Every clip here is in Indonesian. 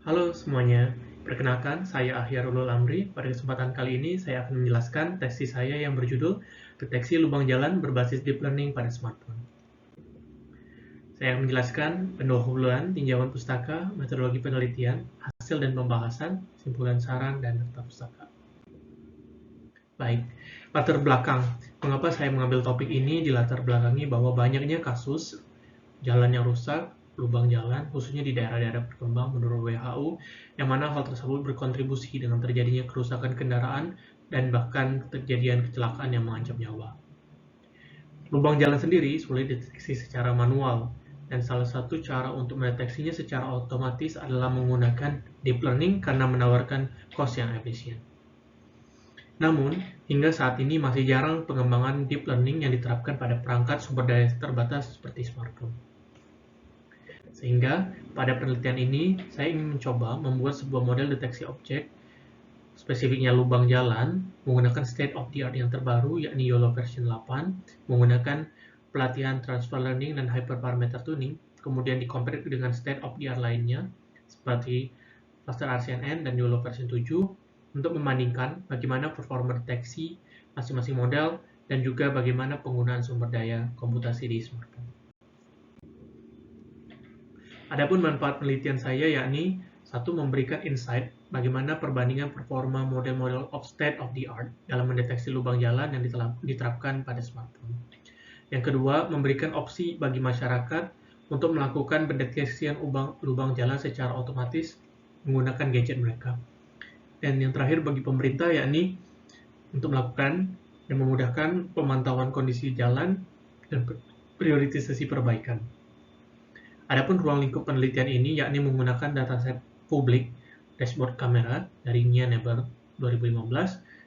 Halo semuanya, perkenalkan saya Ahyarulul Amri. Pada kesempatan kali ini saya akan menjelaskan tesis saya yang berjudul Deteksi Lubang Jalan Berbasis Deep Learning pada Smartphone. Saya akan menjelaskan pendahuluan, tinjauan pustaka, metodologi penelitian, hasil dan pembahasan, simpulan saran, dan daftar pustaka. Baik, latar belakang. Mengapa saya mengambil topik ini dilatar belakangi bahwa banyaknya kasus jalan yang rusak, lubang jalan, khususnya di daerah-daerah berkembang menurut WHO, yang mana hal tersebut berkontribusi dengan terjadinya kerusakan kendaraan dan bahkan terjadian kecelakaan yang mengancam nyawa. Lubang jalan sendiri sulit dideteksi secara manual, dan salah satu cara untuk mendeteksinya secara otomatis adalah menggunakan deep learning karena menawarkan cost yang efisien. Namun, hingga saat ini masih jarang pengembangan deep learning yang diterapkan pada perangkat sumber daya terbatas seperti smartphone. Sehingga, pada penelitian ini, saya ingin mencoba membuat sebuah model deteksi objek, spesifiknya lubang jalan, menggunakan state of the art yang terbaru, yakni YOLO version 8, menggunakan pelatihan transfer learning dan hyperparameter tuning, kemudian dikompare dengan state of the art lainnya, seperti cluster RCNN dan YOLO version 7, untuk membandingkan bagaimana performa deteksi masing-masing model dan juga bagaimana penggunaan sumber daya komputasi di smartphone. Adapun manfaat penelitian saya yakni satu, memberikan insight bagaimana perbandingan performa model-model of state of the art dalam mendeteksi lubang jalan yang diterapkan pada smartphone. Yang kedua, memberikan opsi bagi masyarakat untuk melakukan pendeteksian lubang jalan secara otomatis menggunakan gadget mereka. Dan yang terakhir bagi pemerintah yakni untuk melakukan dan memudahkan pemantauan kondisi jalan dan prioritisasi perbaikan. Adapun ruang lingkup penelitian ini yakni menggunakan dataset publik dashboard kamera dari Nia Neber 2015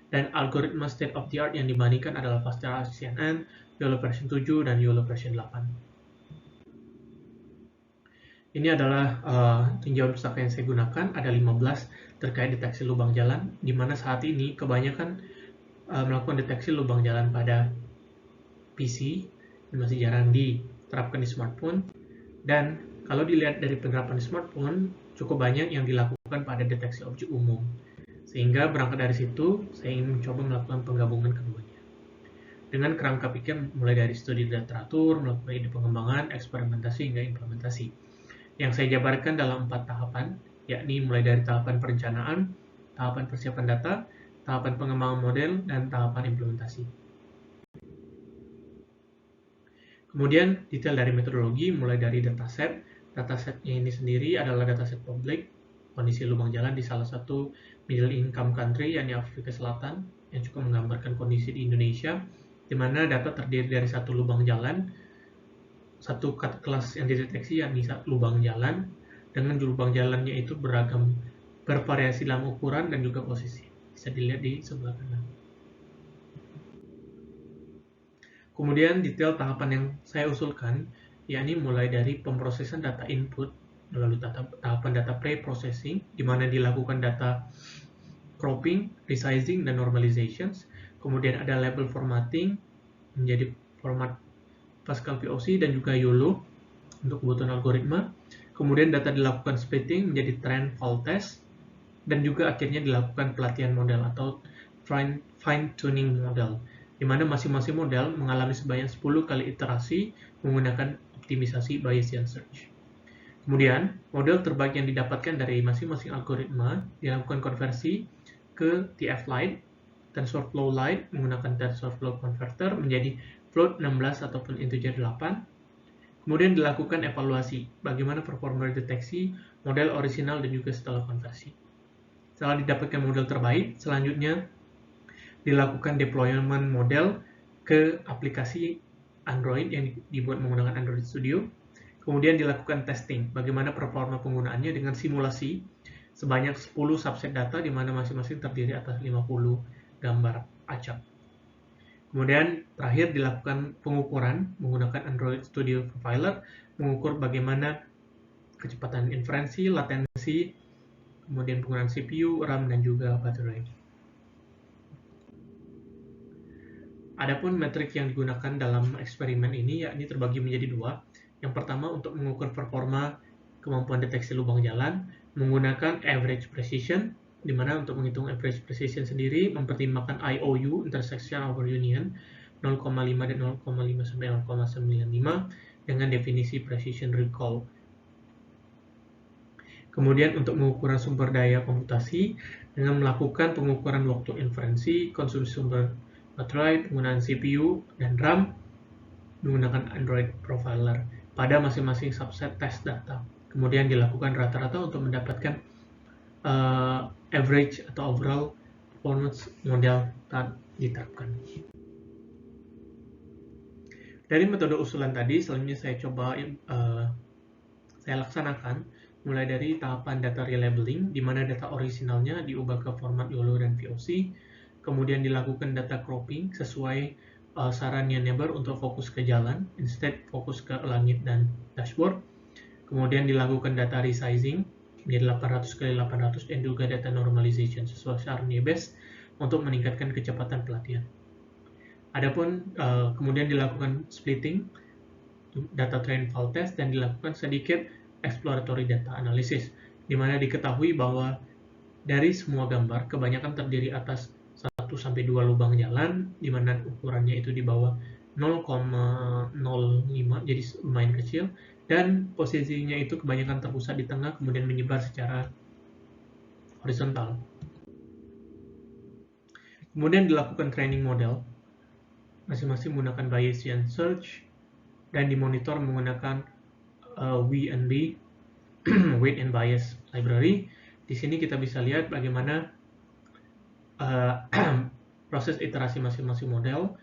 dan algoritma state of the art yang dibandingkan adalah Cluster CNN, YOLO version 7 dan YOLO version 8. Ini adalah tinjauan pustaka yang saya gunakan, ada 15 terkait deteksi lubang jalan, di mana saat ini kebanyakan melakukan deteksi lubang jalan pada PC, masih jarang diterapkan di smartphone. Dan kalau dilihat dari penerapan smartphone, cukup banyak yang dilakukan pada deteksi objek umum. Sehingga berangkat dari situ, saya ingin mencoba melakukan penggabungan keduanya. Dengan kerangka pikir mulai dari studi literatur, melakukan ide pengembangan, eksperimentasi, hingga implementasi. Yang saya jabarkan dalam 4 tahapan, yakni mulai dari tahapan perencanaan, tahapan persiapan data, tahapan pengembangan model, dan tahapan implementasi. Kemudian detail dari metodologi mulai dari dataset. Datasetnya ini sendiri adalah dataset publik kondisi lubang jalan di salah satu middle income country yakni Afrika Selatan yang cukup menggambarkan kondisi di Indonesia, di mana data terdiri dari satu lubang jalan, satu kelas yang dideteksi yakni lubang jalan, dengan lubang jalannya itu bervariasi dalam ukuran dan juga posisi. Bisa dilihat di sebelah kanan. Kemudian detail tahapan yang saya usulkan, yakni mulai dari pemrosesan data input melalui tahapan data pre-processing, di mana dilakukan data cropping, resizing, dan normalization. Kemudian ada label formatting, menjadi format Pascal VOC dan juga YOLO untuk kebutuhan algoritma. Kemudian data dilakukan splitting menjadi trend fault test, dan juga akhirnya dilakukan pelatihan model atau fine tuning model, di mana masing-masing model mengalami sebanyak 10 kali iterasi menggunakan optimisasi Bayesian search. Kemudian, model terbaik yang didapatkan dari masing-masing algoritma dilakukan konversi ke TF-Lite, TensorFlow Lite menggunakan TensorFlow Converter menjadi float 16 ataupun integer 8. Kemudian dilakukan evaluasi bagaimana performa deteksi model orisinal dan juga setelah konversi. Setelah didapatkan model terbaik, selanjutnya dilakukan deployment model ke aplikasi Android yang dibuat menggunakan Android Studio. Kemudian dilakukan testing, bagaimana performa penggunaannya dengan simulasi sebanyak 10 subset data di mana masing-masing terdiri atas 50 gambar acak. Kemudian terakhir dilakukan pengukuran menggunakan Android Studio Profiler, mengukur bagaimana kecepatan inferensi, latensi, kemudian penggunaan CPU, RAM, dan juga baterai. Adapun metrik yang digunakan dalam eksperimen ini yakni terbagi menjadi dua. Yang pertama untuk mengukur performa kemampuan deteksi lubang jalan menggunakan average precision, di mana untuk menghitung average precision sendiri mempertimbangkan IOU, intersection over union, 0,5 dan 0,5 sampai 0,95 dengan definisi precision recall. Kemudian untuk pengukuran sumber daya komputasi dengan melakukan pengukuran waktu inferensi, konsumsi sumber baterai, penggunaan CPU dan RAM menggunakan Android Profiler pada masing-masing subset test data. Kemudian dilakukan rata-rata untuk mendapatkan average atau overall performance model diterapkan. Dari metode usulan tadi, selanjutnya saya coba saya laksanakan mulai dari tahapan data relabeling, di mana data orisinalnya diubah ke format YOLO dan VOC, kemudian dilakukan data cropping sesuai sarannya neighbor untuk fokus ke jalan, instead fokus ke langit dan dashboard. Kemudian dilakukan data resizing menjadi 800 x 800 dan juga data normalization sesuai sarannya best untuk meningkatkan kecepatan pelatihan. Adapun kemudian dilakukan splitting data train file test dan dilakukan sedikit exploratory data analysis, di mana diketahui bahwa dari semua gambar kebanyakan terdiri atas 1-2 lubang jalan, di mana ukurannya itu di bawah 0,05, jadi lumayan kecil, dan posisinya itu kebanyakan terpusat di tengah kemudian menyebar secara horizontal. Kemudian dilakukan training model, masing-masing menggunakan Bayesian search dan dimonitor menggunakan WNB, Weight and Bias Library. Di sini kita bisa lihat bagaimana proses iterasi masing-masing model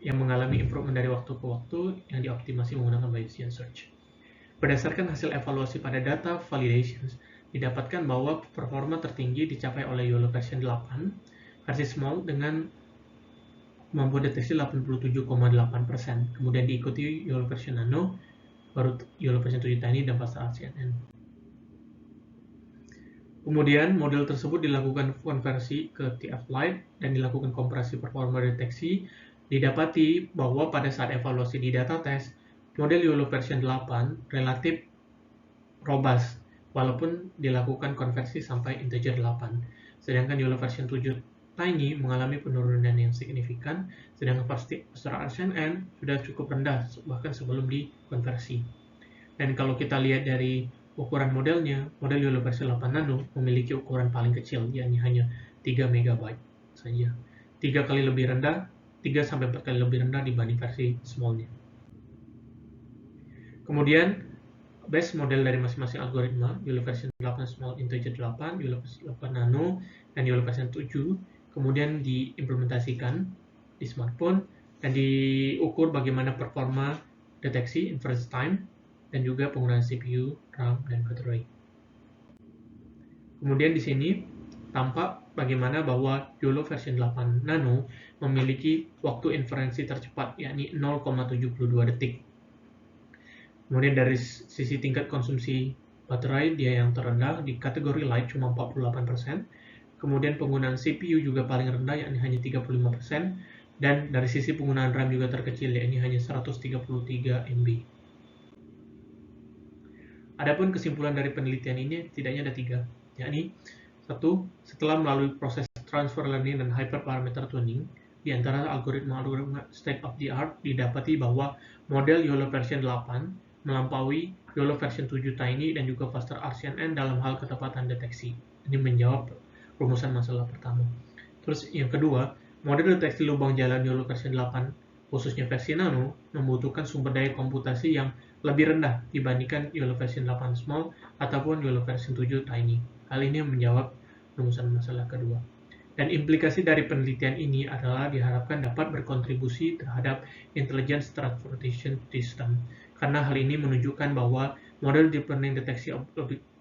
yang mengalami improvement dari waktu ke waktu yang dioptimasi menggunakan Bayesian search. Berdasarkan hasil evaluasi pada data validations, didapatkan bahwa performa tertinggi dicapai oleh YOLO version 8 versi small dengan kemampuan deteksi 87,8%. Kemudian diikuti YOLO version nano, baru YOLO version 7 tiny dan Faster RCNN. Kemudian model tersebut dilakukan konversi ke TF Lite dan dilakukan kompresi performa deteksi. Didapati bahwa pada saat evaluasi di data test, model YOLO version 8 relatif robust walaupun dilakukan konversi sampai integer 8. Sedangkan YOLO version 7 tiny mengalami penurunan yang signifikan, sedangkan Faster RCNN sudah cukup rendah bahkan sebelum dikonversi. Dan kalau kita lihat dari ukuran modelnya, model YOLO versi 8 nano memiliki ukuran paling kecil, yakni hanya 3 MB saja. 3 kali lebih rendah, 3-4 kali lebih rendah dibanding versi smallnya. Kemudian, base model dari masing-masing algoritma, YOLO version 8 small integer 8, YOLO version 8 nano, dan YOLO version 7, kemudian diimplementasikan di smartphone dan diukur bagaimana performa deteksi, inference time, dan juga penggunaan CPU, RAM, dan baterai. Kemudian di sini tampak bagaimana bahwa YOLO version 8 nano memiliki waktu inferensi tercepat, yakni 0,72 detik. Kemudian dari sisi tingkat konsumsi baterai, dia yang terendah, di kategori light cuma 48%. Kemudian penggunaan CPU juga paling rendah, yakni hanya 35%. Dan dari sisi penggunaan RAM juga terkecil, yakni hanya 133 MB. Adapun kesimpulan dari penelitian ini setidaknya ada 3, yakni 1. Setelah melalui proses transfer learning dan hyperparameter tuning, di antara algoritma state of the art didapati bahwa model YOLO version 8 melampaui YOLO version 7 tiny dan juga Faster RCNN dalam hal ketepatan deteksi. Ini menjawab rumusan masalah pertama. Terus yang kedua, model deteksi lubang jalan YOLO version 8 khususnya versi nano membutuhkan sumber daya komputasi yang lebih rendah dibandingkan YOLO version 8 small ataupun YOLO version 7 tiny. Hal ini menjawab rumusan masalah kedua. Dan implikasi dari penelitian ini adalah diharapkan dapat berkontribusi terhadap intelligence transportation system, karena hal ini menunjukkan bahwa model deep learning deteksi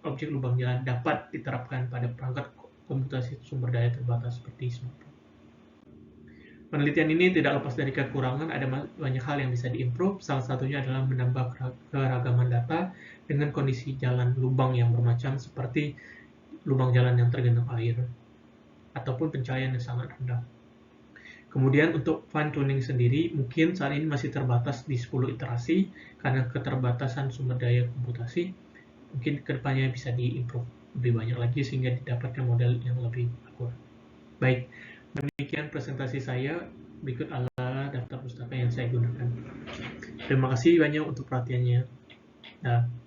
objek lubang jalan dapat diterapkan pada perangkat komputasi sumber daya terbatas seperti smartphone. Penelitian ini tidak lepas dari kekurangan, ada banyak hal yang bisa diimprove, salah satunya adalah menambah keragaman data dengan kondisi jalan lubang yang bermacam seperti lubang jalan yang tergenang air ataupun pencahayaan yang sangat rendah. Kemudian untuk fine tuning sendiri mungkin saat ini masih terbatas di 10 iterasi karena keterbatasan sumber daya komputasi. mungkin kedepannya bisa diimprove lebih banyak lagi sehingga didapatkan model yang lebih akurat. Baik, demikian presentasi saya. Berikut adalah daftar pustaka yang saya gunakan. Terima kasih banyak untuk perhatiannya. Nah.